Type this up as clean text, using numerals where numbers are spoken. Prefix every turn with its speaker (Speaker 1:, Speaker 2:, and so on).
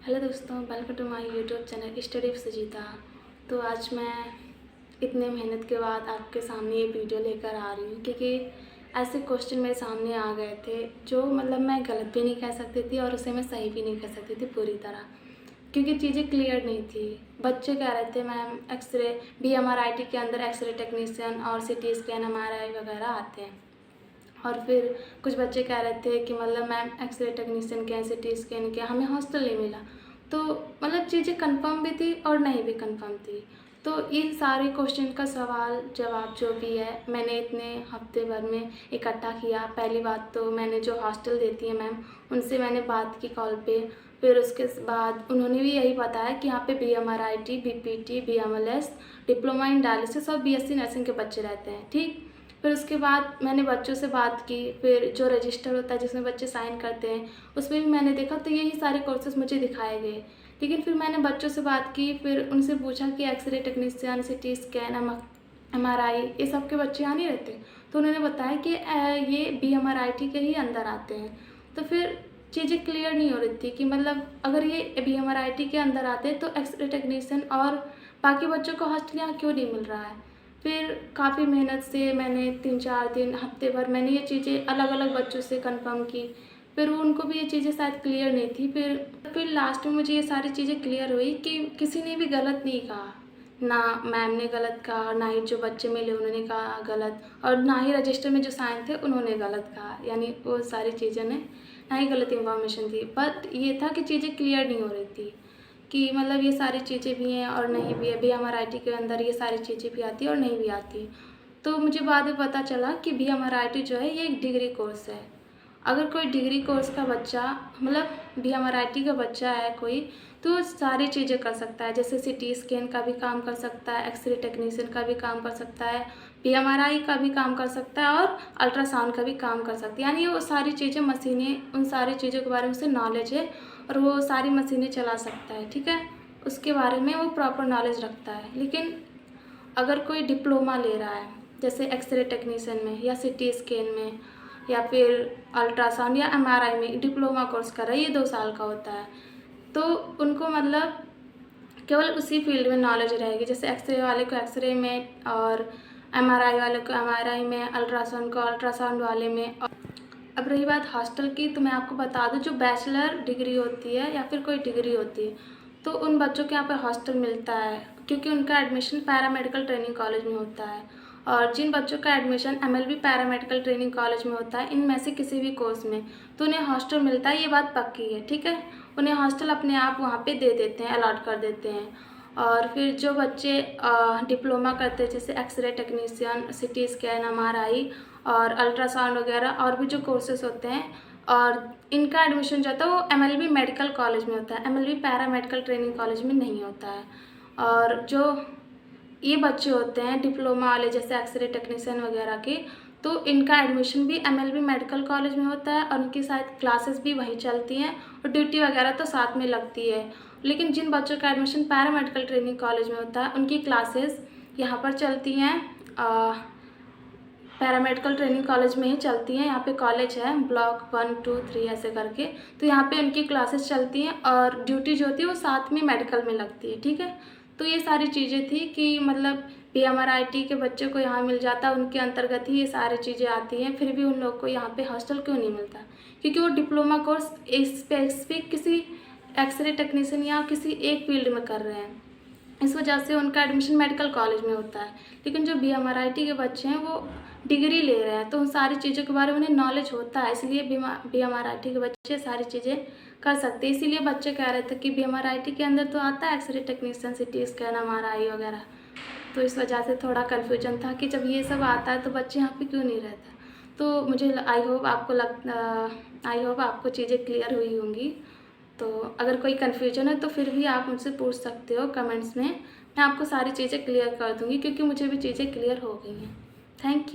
Speaker 1: Hello दोस्तों, welcome to my YouTube channel study with Sujita. तो आज मैं इतने मेहनत के बाद आपके सामने ये वीडियो लेकर आ रही हूँ क्योंकि ऐसे क्वेश्चन मेरे सामने आ गए थे जो मैं गलत भी नहीं कह सकती थी और उसे मैं सही भी नहीं कह सकती थी पूरी तरह, क्योंकि चीज़ें क्लियर नहीं थी। बच्चे कह रहे थे मैम एक्सरे BMRIT के अंदर एक्सरे टेक्नीशियन और CT स्कैन MRI वगैरह आते हैं, और फिर कुछ बच्चे कह रहे थे कि मैम एक्सरे टेक्नीशियन के CT स्कैन के हमें हॉस्टल नहीं मिला। तो चीज़ें कंफर्म भी थी और नहीं भी कंफर्म थी। तो इन सारे क्वेश्चन का सवाल जवाब जो भी है मैंने इतने हफ्ते भर में इकट्ठा किया। पहली बात तो मैंने जो हॉस्टल देती है मैम उनसे मैंने बात की कॉल पे। फिर उसके बाद उन्होंने भी यही बताया कि यहाँ पे BMRIT, BPT, BMLS, diploma in dialysis और BSc नर्सिंग के बच्चे रहते हैं। ठीक, फिर उसके बाद मैंने बच्चों से बात की। फिर जो रजिस्टर होता है जिसमें बच्चे साइन करते हैं उसमें भी मैंने देखा तो यही सारे कोर्सेज मुझे दिखाए गए। लेकिन फिर मैंने बच्चों से बात की, फिर उनसे पूछा कि x ray technician, CT scan, MRI ये सब के बच्चे यहाँ नहीं रहते। तो उन्होंने बताया कि ये BMRIT के ही अंदर आते हैं। तो फिर चीज़ें क्लियर नहीं हो रही थी कि अगर ये BMRIT के अंदर आते हैं तो एक्सरे टेक्नीशियन और बाकी बच्चों को हॉस्टल यहाँ क्यों नहीं मिल रहा है। फिर काफ़ी मेहनत से मैंने 3-4 दिन, हफ्ते भर मैंने ये चीज़ें अलग अलग बच्चों से कंफर्म की। फिर उनको भी ये चीज़ें शायद क्लियर नहीं थी। फिर लास्ट में मुझे ये सारी चीज़ें क्लियर हुई कि किसी ने भी गलत नहीं कहा, ना मैम ने गलत कहा, ना ही जो बच्चे मिले उन्होंने कहा गलत, और ना ही रजिस्टर में जो साइन थे उन्होंने गलत कहा। यानी वो सारी चीज़ें ने ना ही गलत इन्फॉर्मेशन थी। बट ये था कि चीज़ें क्लियर नहीं हो रही थी कि ये सारी चीज़ें भी हैं और नहीं भी है। BMRIT के अंदर ये सारी चीज़ें भी आती है और नहीं भी आती। तो मुझे बाद में पता चला कि BMRIT जो है ये एक डिग्री कोर्स है। अगर कोई डिग्री कोर्स का बच्चा BMRIT का बच्चा है कोई, तो सारी चीज़ें कर सकता है। जैसे CT स्कैन का भी काम कर सकता है, एक्सरे टेक्नीशियन का भी काम कर सकता है, BMRI का भी काम कर सकता है और अल्ट्रासाउंड का भी काम कर सकता है। यानी वो सारी चीज़ें, मशीनें, उन सारी चीज़ों के बारे में उसे नॉलेज है और वो सारी मशीनें चला सकता है। ठीक है, उसके बारे में वो प्रॉपर नॉलेज रखता है। लेकिन अगर कोई डिप्लोमा ले रहा है जैसे एक्सरे टेक्नीशियन में या CT स्कैन में या फिर अल्ट्रासाउंड या MRI में डिप्लोमा कोर्स कर रहा है, ये 2 साल का होता है, तो उनको केवल उसी फील्ड में नॉलेज रहेगी। जैसे एक्सरे वाले को एक्सरे में और MRI वाले को MRI में, अल्ट्रासाउंड को अल्ट्रासाउंड वाले में। अब रही बात हॉस्टल की, तो मैं आपको बता दूं जो बैचलर डिग्री होती है या फिर कोई डिग्री होती है तो उन बच्चों के यहाँ पर हॉस्टल मिलता है क्योंकि उनका एडमिशन पैरामेडिकल ट्रेनिंग कॉलेज में होता है। और जिन बच्चों का admission MLB paramedical training college में होता है, इनमें से किसी भी कोर्स में, तो उन्हें हॉस्टल मिलता है। ये बात पक्की है। ठीक है, उन्हें हॉस्टल अपने आप वहाँ पे दे देते हैं, अलॉट कर देते हैं। और फिर जो बच्चे डिप्लोमा करते हैं जैसे x ray technician, CT scan, MRI और अल्ट्रासाउंड वगैरह और भी जो कोर्सेज होते हैं, और इनका एडमिशन जो होता है वो MLB मेडिकल कॉलेज में होता है, MLB पैरामेडिकल ट्रेनिंग कॉलेज में नहीं होता है। और जो ये बच्चे होते हैं डिप्लोमा वाले जैसे एक्सरे टेक्नीशियन वगैरह के, तो इनका एडमिशन भी MLB मेडिकल कॉलेज में होता है और उनकी शायद क्लासेस भी वहीं चलती हैं और ड्यूटी वगैरह तो साथ में लगती है। लेकिन जिन बच्चों का एडमिशन पैरामेडिकल ट्रेनिंग कॉलेज में होता है उनकी क्लासेस यहाँ पर चलती हैं, पैरामेडिकल ट्रेनिंग कॉलेज में ही चलती हैं। यहाँ पे कॉलेज है ब्लॉक 1, 2, 3 ऐसे करके, तो यहाँ पे उनकी क्लासेस चलती हैं और ड्यूटी जो होती है वो साथ में मेडिकल में लगती है। ठीक है, तो ये सारी चीज़ें थी कि BMRIT के बच्चे को यहाँ मिल जाता, उनके अंतर्गत ही ये सारी चीज़ें आती हैं। फिर भी उन लोग को यहाँ पे हॉस्टल क्यों नहीं मिलता, क्योंकि वो डिप्लोमा कोर्स स्पेसिफिक किसी एक्सरे टेक्नीशियन या किसी एक फील्ड में कर रहे हैं, इस वजह से उनका एडमिशन मेडिकल कॉलेज में होता है। लेकिन जो BMRIT के बच्चे हैं वो डिग्री ले रहे हैं तो उन सारी चीज़ों के बारे में उन्हें नॉलेज होता है, इसलिए BMRIT के बच्चे सारी चीज़ें कर सकते हैं। इसीलिए बच्चे कह रहे थे कि BMRIT के अंदर तो आता है x ray technician, CT scan, MRI वगैरह। तो इस वजह से थोड़ा कन्फ्यूजन था कि जब ये सब आता है तो बच्चे यहाँ पे क्यों नहीं रहते। तो मुझे आई होप आपको चीज़ें क्लियर हुई होंगी। तो अगर कोई कन्फ्यूजन है तो फिर भी आप मुझसे पूछ सकते हो कमेंट्स में, मैं आपको सारी चीज़ें क्लियर कर दूँगी क्योंकि मुझे भी चीज़ें क्लियर हो गई हैं। Thank you.